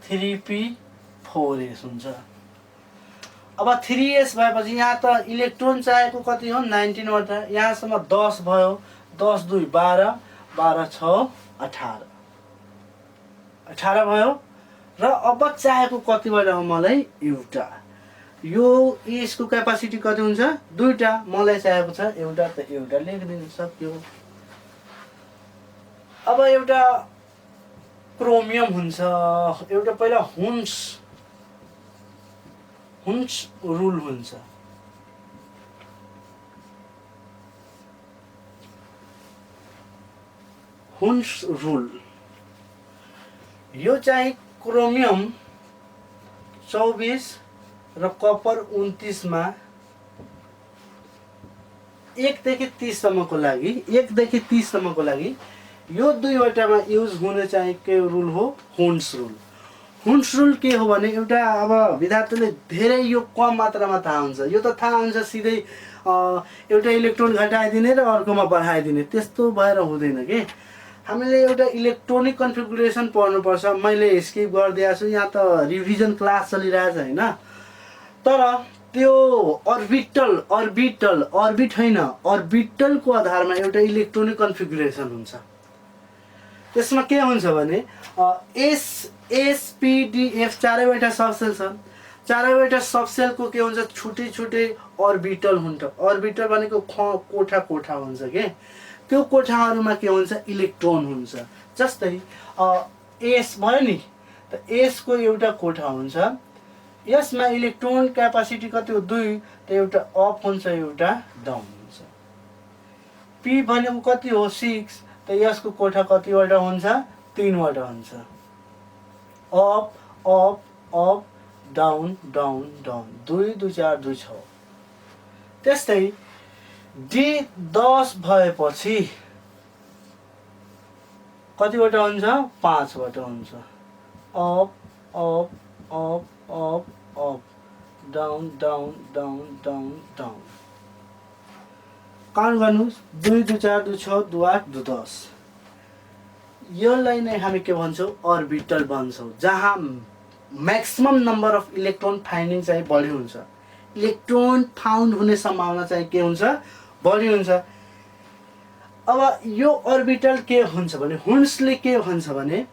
3p 4s हुन्छ। अब 3s भएपछि यहाँ त इलेक्ट्रोन चाहिएको कति हो? 19 वटा। यहाँसम्म 10 भयो, 10 2 12 12 6 18 18 भयो। र अब चाहिएको कतिवटा हो मलाई? एउटा। यो यसको क्यापासिटी कति हुन्छ? दुईटा। मलाई चाहिएको छ एउटा, त एउटा लेखिदिनु सक्यो। अब एउटा क्रोमियम हुन्छ, एउटा पहिला हुन्स रुल हुन्छ। हुन्स रुल यो चाहिँ क्रोमियम 24 र कपर 29 मा 1 देखि 30 सम्मको लागि यो दुईवटामा युज हुने चाहिँ के रुल हो? Hund's rule. हुन्स रुल के हो भने एउटा, अब विद्यार्थीले धेरै यो कम मात्रामा थाहा हुन्छ, यो त थाहा हुन्छ सिधै एउटा इलेक्ट्रोन घटाइदिने र अर्कोमा बढाइदिने, त्यस्तो भएर हुँदैन के। हामीले एउटा इलेक्ट्रोनिक कन्फिगुरेसन पढ्नुपर्छ। मैले स्किप गरिदिएको छु, यहाँ त रिभिजन क्लास चलिरहेछ हैन। तर त्यो अर्बिट हैन, अर्बिटलको आधारमा एउटा इलेक्ट्रोनिक कन्फिगुरेसन हुन्छ। त्यसमा के हुन्छ भने एस पी डी एफ चारैवटा सबसेल छन्। चारैवटा सबसेलको के हुन्छ छुट्टै छुट्टै अर्बिटल हुन्छ। अर्बिटल भनेको कोठा कोठा हुन्छ के, त्यो कोठाहरूमा के हुन्छ इलेक्ट्रोन हुन्छ। जस्तै एस भयो नि, त एसको एउटा कोठा हुन्छ, यसमा इलेक्ट्रोन क्यापासिटी कति हो 2, त एउटा अप हुन्छ एउटा डाउन हुन्छ। पी भनेको कति हो 6, त यसको कोठा कतिवटा हुन्छ 3 वटा हुन्छ। Up up up down down down 2 2 4 2 6। त्यस्तै डी 10 भएपछि कतिवटा हुन्छ 5 वटा हुन्छ। Up up up up up down down down down down. Count गर्नुहोस् 2 2 4 2 6 2 8 2 10। यसलाई नै हामी के भन्छौँ अर्बिटल भन्छौँ, जहाँ maximum number of electron finding चाहिँ बढी हुन्छ। इलेक्ट्रोन फाउन्ड हुने सम्भावना चाहिँ के हुन्छ बढी हुन्छ। अब यो अर्बिटल के हुन्छ भने हुन्सले के भन्छ भने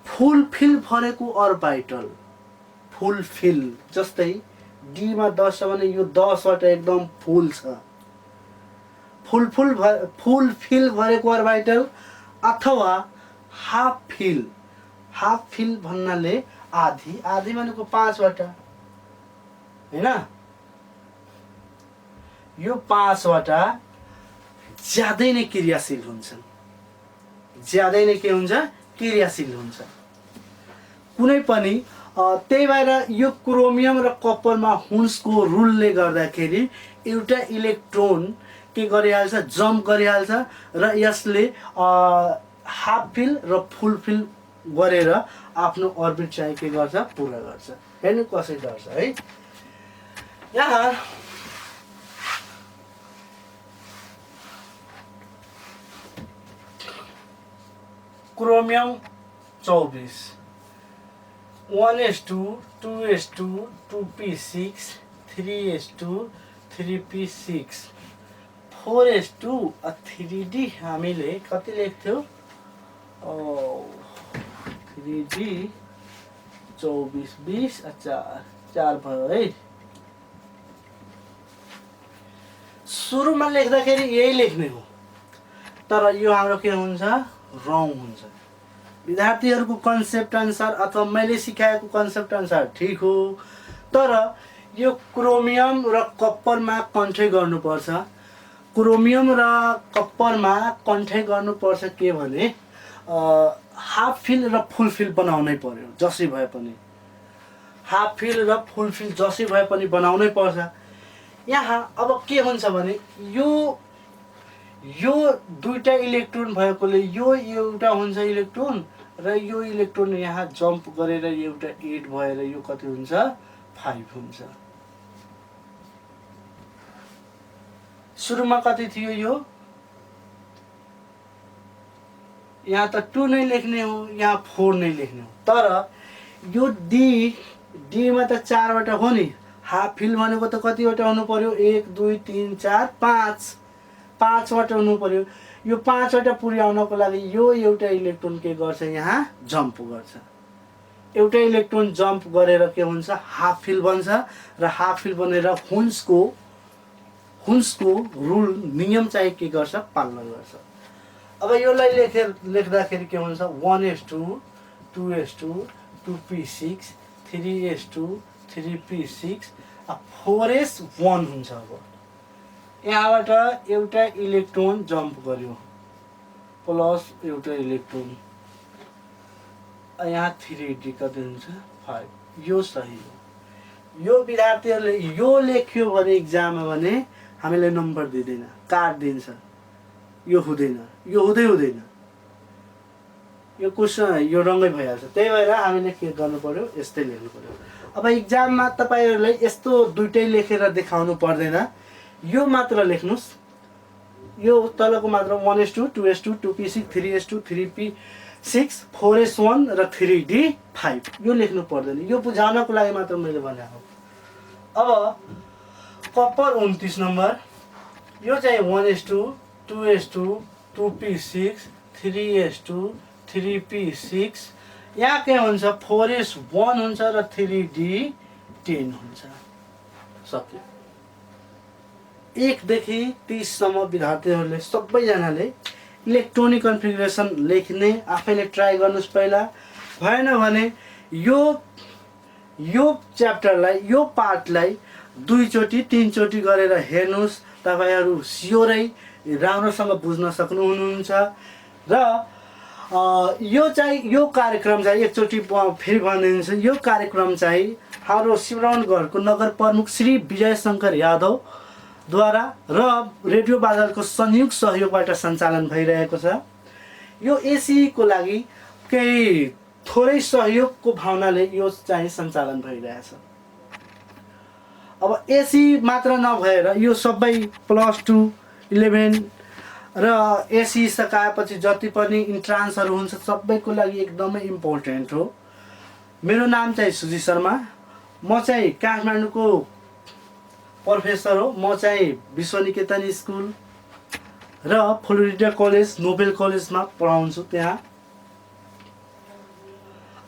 फुलफिल भरेको अर्बिटल, फुलफिल। जस्तै डीमा 10 छ भने यो 10 वटा एकदम फुल छ, फुलफिल भरेको अर्बिटल, अथवा हाफ फिल। हाफ फिल भन्नाले आधी, आधी भनेको 5 वटा हैन, यो 5 वटा ज्यादै नै क्रियाशील हुन्छन्, ज्यादै नै के हुन्छ क्रियाशील हुन्छ कुनै पनि। त्यही भएर यो क्रोमियम र कपरमा हुन्सको रुलले गर्दाखेरि एउटा इलेक्ट्रोन के गरिहाल्छ जम्प गरिहाल्छ र यसले हाफ फिल र फुल फिल गरेर आफ्नो अर्बिट चाहिँ के गर्छ पुरा गर्छ। हेर्नु कसरी गर्छ है। यहाँ chromium 24 1s2 2s2 2p6 3s2 3p6 4s2 3d हामीले कति लेख्थ्यौ 3d 24 20 4 भयो है। सुरुमा लेख्दाखेरि यही लेख्ने हो, तर यो हाम्रो के हुन्छ रङ हुन्छ। विद्यार्थीहरूको कन्सेप्ट अनुसार अथवा मैले सिकाएको कन्सेप्ट अनुसार ठीक हो, तर यो क्रोमियम र कप्परमा कन्ट्रै गर्नुपर्छ। क्रोमियम र कप्परमा कन्ट्रै गर्नुपर्छ के भने हाफ फिल र फुल फिल बनाउनै पर्यो, जसै भए पनि हाफ फिल र फुल फिल जसै भए पनि बनाउनै पर्छ। यहाँ अब के हुन्छ भने यो दुईटा इलेक्ट्रोन भएकोले यो एउटा हुन्छ इलेक्ट्रोन र यो इलेक्ट्रोन यहाँ जम्प गरेर एउटा 8 भएर यो कति हुन्छ 5 हुन्छ। सुरुमा कति थियो यो, यहाँ त 2 नै लेख्ने हो, यहाँ 4 नै लेख्ने हो, तर यो डी मा त 4 वटा हो नि। हाफ फिल भनेको त कतिवटा हुनु पर्यो 1 2 3 4 5 वटा हुनु पर्यो। यो 5 वटा पुर्याउनको लागि यो एउटा इलेक्ट्रोन के गर्छ यहाँ जम्प गर्छ। एउटा इलेक्ट्रोन जम्प गरेर के हुन्छ हाफ फिल बन्छ र हाफ फिल बनेर हुन्सको रुल नियम चाहिँ के गर्छ पालन गर्छ। अब योलाई लेख्दाखेरि के हुन्छ 1s2 2s2 2p6 3s2 3p6 4s1 हुन्छ। अब यहाँबाट एउटा इलेक्ट्रोन जम्प गर्यो प्लस एउटा इलेक्ट्रोन, यहाँ 3d कति हुन्छ 5। यो सही हो। यो विद्यार्थीहरूले यो लेख्यो भने इक्जाममा भने हामीले नम्बर दिँदैन, काट दिन्छ। यो हुँदैन, यो हुँदैन, यो क्वेसन यो रङ्गै भइहाल्छ। त्यही भएर हामीले के गर्नु पर्यो यस्तै लेख्नु पर्यो। अब इक्जाममा तपाईहरुलाई यस्तो दुईटै लेखेर देखाउनु पर्दैन, यो मात्र लेख्नुस्। यो तलको मात्र 1s2 2s2 2p6 3s2 3p6 4s1 र 3d5 यो लेख्नु पर्दैन। यो बुझाउनको लागि मात्र मैले भनेको। अब कपर 29 नम्बर, यो चाहिँ 1s2 2s2 2p6 3s2 3p6 यहाँ के हुन्छ 4s1 हुन्छ र 10 हुन्छ। सक्यो। 1 देखि 30 सम्म विद्यार्थीहरूले सबैजनाले इलेक्ट्रोनिक कन्फिगरेसन लेख्ने आफैले ट्राई गर्नुस् पहिला। भएन भने यो च्याप्टरलाई यो पार्टलाई 2 चोटि 3 चोटि गरेर हेर्नुस्। तपाईहरु स्योरै राम्रोसँग बुझ्न सक्नुहुन्छ। र यो कार्यक्रम चाहिँ एकचोटि फेरि भनिदिन्छु। यो कार्यक्रम चाहिँ हाम्रो शिवराउनगढको नगर प्रमुख श्री विजय शंकर यादव द्वारा र रेडियो बादलको संयुक्त सहयोगबाट सञ्चालन भइरहेको छ। यो एसी को लागि केही थोरै सहयोगको भावनाले यो चाहिँ सञ्चालन भइरहेछ। अब एसी मात्र नभएर यो सबै +2 11 र एसी सकाएपछि जति पनि इन्ट्रान्सहरु हुन्छ सबैको लागि एकदमै इम्पोर्टेन्ट हो। मेरो नाम चाहिँ सुजी शर्मा। म चाहिँ काठमाडौँको प्रोफेसर हो। म चाहिँ विश्वनिकेतन स्कुल र फ्लोरिडा कलेज नोबेल कलेजमा पढाउँछु त्यहाँ।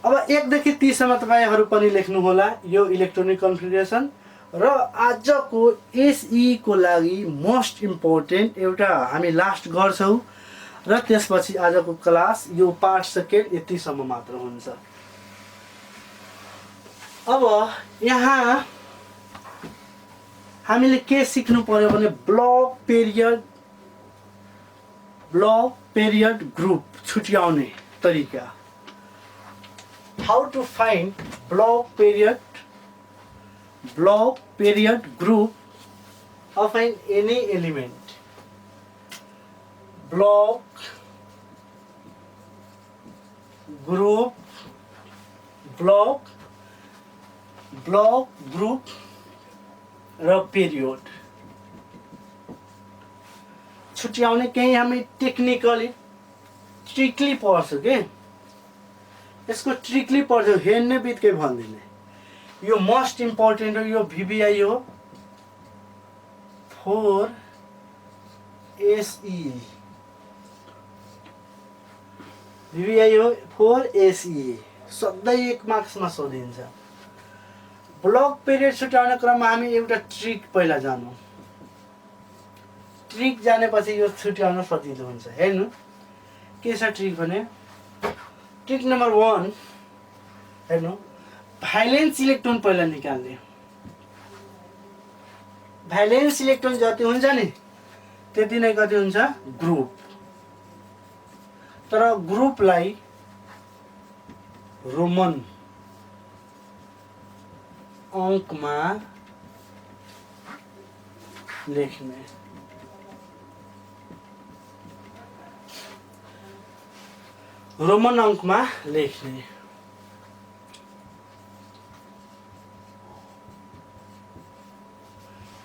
अब 1 देखि 30 सम्म तपाईहरु पनि लेख्नु होला यो इलेक्ट्रोनिक कन्फिगरेसन। र आजको एसई को लागि मोस्ट इम्पोर्टेन्ट एउटा हामी लास्ट गर्छौं र त्यसपछि आजको क्लास यो पार्ट सेकेन्ड यतिसम्म मात्र हुन्छ। अब यहाँ हामीले के सिक्नु पर्यो भने ब्लक पेरियड ग्रुप छुट्याउने तरिका। How to find block period group of any element. Block group र period छुट्याउने केही हामी टेक्निकली ट्रिकली पढ्छ के। यसको ट्रिकली पढ्छौ हेर्ने बित्तिकै भन्दिने। यो मोस्ट इम्पोर्टेन्ट हो। यो VBI हो 4 SE। VBI हो 4 SE। सधैँ 1 मार्क्समा सोधिन्छ। ब्लक पिरियड छुट्याउने क्रममा हामी एउटा ट्रिक पहिला जान्नु। ट्रिक जानेपछि यो छुट्याउन सजिलो हुन्छ। हेर्नु के छ ट्रिक भने ट्रिक नम्बर 1 हेर्नु भाइलेन्स इलेक्ट्रोन पहिला निकाल्ने। भाइलेन्स इलेक्ट्रोन जति हुन्छ नि त्यति नै कति हुन्छ ग्रुप। तर ग्रुपलाई रोमन अंकमा लेख्ने। रोमन अंकमा लेख्ने।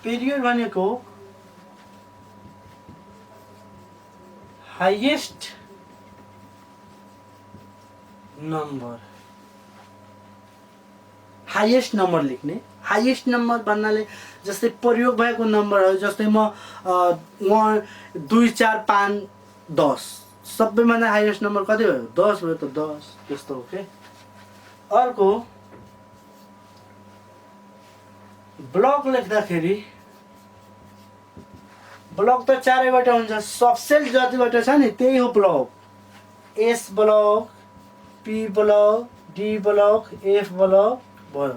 पिरियड भनेको हाईएस्ट नम्बर लेख्ने। हाईएस्ट नम्बर भन्नाले जस्तै प्रयोग भएको नम्बरहरु जस्तै म 1 2 4 5 10 सबैभन्दा हाईएस्ट नम्बर कति भयो 10 भयो त 10 त्यस्तो हो के। अर्को ब्लक लेख्दाखेरि ब्लक त चारैबाट हुन्छ। सबसेट जतिबाट छ नि त्यही हो block. S block, p block, d block, f block भयो।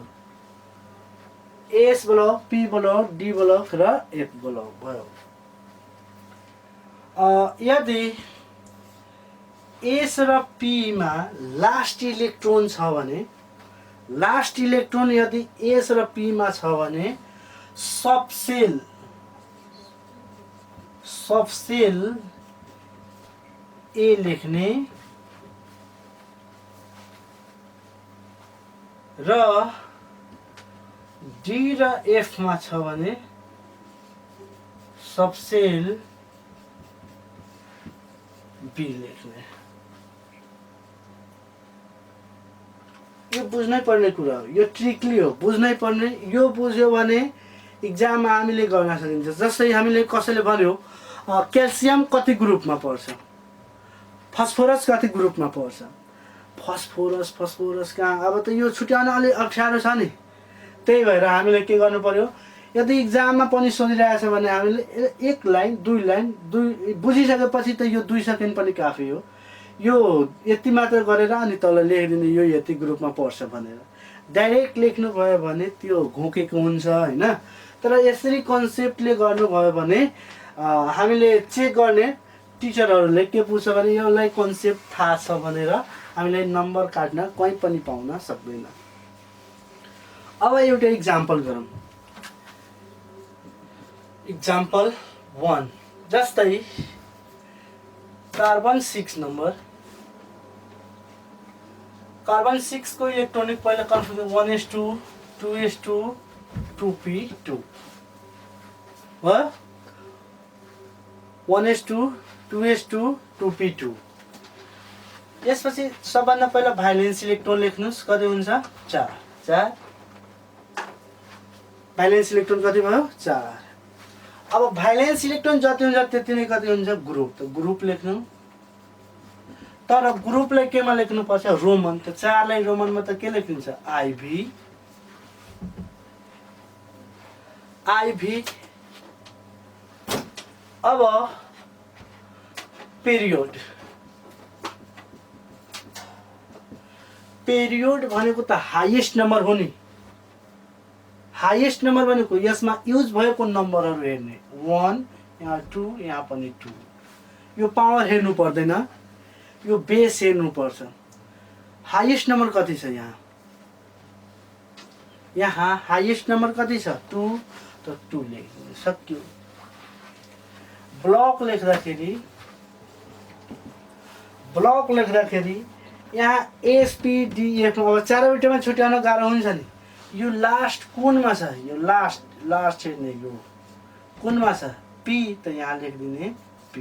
S block, p block, d block र एफ ब्लक भयो। यदि एस र पी मा लास्ट इलेक्ट्रोन छ भने लास्ट इलेक्ट्रोन यदि एस र पी मा छ भने सबसेल ए लेख्ने र डी र एफ मा छ भने सबसेल बी लेख्ने। यो बुझ्नै पर्ने कुरा हो। यो ट्रिकली हो बुझ्नै पर्ने। यो बुझ्यो भने एक्जाममा हामीले गर्न सकिन्छ। जस्तै हामीले कसैले भन्यो क्याल्सियम कति ग्रुपमा पर्छ, फस्फोरस कति ग्रुपमा पर्छ। फस्फोरस कहाँ अब त यो छुट्याउन अलि अप्ठ्यारो छ नि। त्यही भएर हामीले के गर्नु पर्यो, यदि इक्जाममा पनि सोधिरहेछ भने हामीले एक लाइन दुई लाइन बुझिसकेपछि त यो 2 सेकेन्ड पनि काफी हो। यो यति मात्र गरेर अनि तल लेखिदिने यो यति ग्रुपमा पर्छ भनेर डाइरेक्ट लेख्नु भयो भने त्यो घोकेको हुन्छ होइन। तर यसरी कन्सेप्टले गर्नुभयो भने हामीले चेक गर्ने टिचरहरूले के पुग्छ भने यसलाई कन्सेप्ट थाहा छ भनेर हामीलाई नम्बर काट्न कहीँ पनि पाउन सक्दैन। अब एउटा इक्जाम्पल गरौँ। इक्जाम्पल 1 जस्तै कार्बन 6 नम्बर, कार्बन 6 को इलेक्ट्रोनिक पहिला कन्फिगरेसन 1s2 2s2 2p2 हो। 1s2 2s2 2p2। यसपछि सबभन्दा पहिला भाइलेन्स इलेक्ट्रोन लेख्नुस्, कति हुन्छ 4 4। भाइलेन्स इलेक्ट्रोन कति भयो 4। अब भाइलेन्स इलेक्ट्रोन जति हुन्छ त्यति नै कति हुन्छ ग्रुप, त ग्रुप लेख्नु। तर ग्रुपलाई केमा लेख्नु पर्छ रोमन, त 4 लाई रोमनमा त के लेखिन्छ IV IV। अब पिरियड, पिरियड भनेको त हाईएस्ट नम्बर हो नि। हाईएस्ट नम्बर भनेको यसमा युज भएको नम्बरहरू हेर्ने 1 यहाँ 2 यहाँ पनि 2। यो पावर हेर्नु पर्दैन, यो बेस हेर्नु पर्छ। हाईएस्ट नम्बर कति छ यहाँ, यहाँ हाईएस्ट नम्बर कति छ 2, त 2 लेख्नु सक्यो। ब्लक लेख्दाखेरि यहाँ SPDF अब चारवटामा छुट्याउन गाह्रो हुन्छ नि। यो लास्ट कुनमा छ, यो लास्ट हेर्ने यो कुनमा छ P, त यहाँ लेखिदिने P।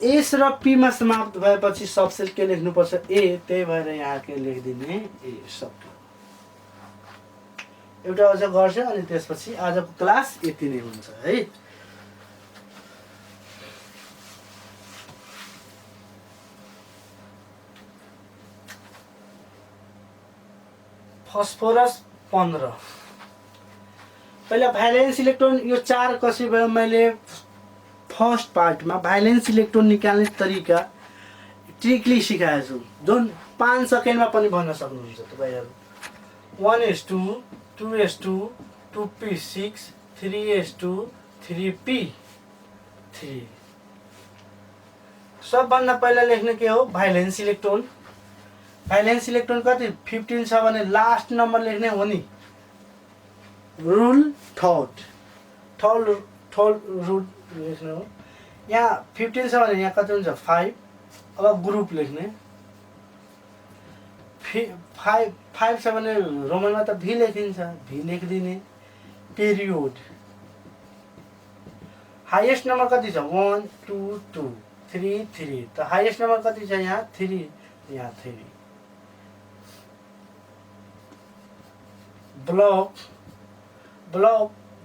एस र P मा समाप्त भएपछि सबसेट के लेख्नुपर्छ A, त्यही भएर यहाँ के लेखिदिने A सक्यो। एउटा अझ गर्छ अनि त्यसपछि आजको क्लास यति नै हुन्छ है। फस्फोरस 15। पहिला भाइलेन्स इलेक्ट्रोन यो 4 कसरी भयो, मैले फर्स्ट पार्टमा भाइलेन्स इलेक्ट्रोन निकाल्ने तरिका ट्रिकली सिकाएको छु, जुन 5 सेकेन्डमा पनि भन्न सक्नुहुन्छ तपाईहरु। 1s2 2s2 2p6 3s2 3p3। सबभन्दा पहिला लेख्ने के हो भाइलेन्स इलेक्ट्रोन। भाइलेन्स इलेक्ट्रोन कति 15 छ भने लास्ट नम्बर लेख्ने हो नि। रुल थर्ड रुल लेख्नु हो। यहाँ 15 छ भने यहाँ कति हुन्छ 5। अब ग्रुप लेख्ने 5 छ भने रोमनमा त भी लेखिन्छ, भी लेखिदिने। पिरियड हाईएस्ट नम्बर कति छ 1 2 2 3 3, त हाईएस्ट नम्बर कति छ यहाँ 3, यहाँ 3।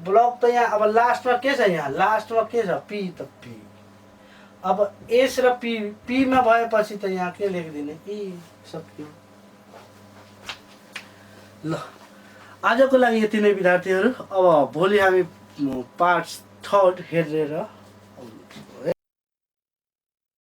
ब्लक त यहाँ अब लास्टमा के छ, यहाँ लास्टमा के छ P, त P। अब S र P मा भएपछि त यहाँ के लेखिदिने E सक्यो। ल आजको लागि यति नै विद्यार्थीहरू। अब भोलि हामी पार्ट 3 हेरेर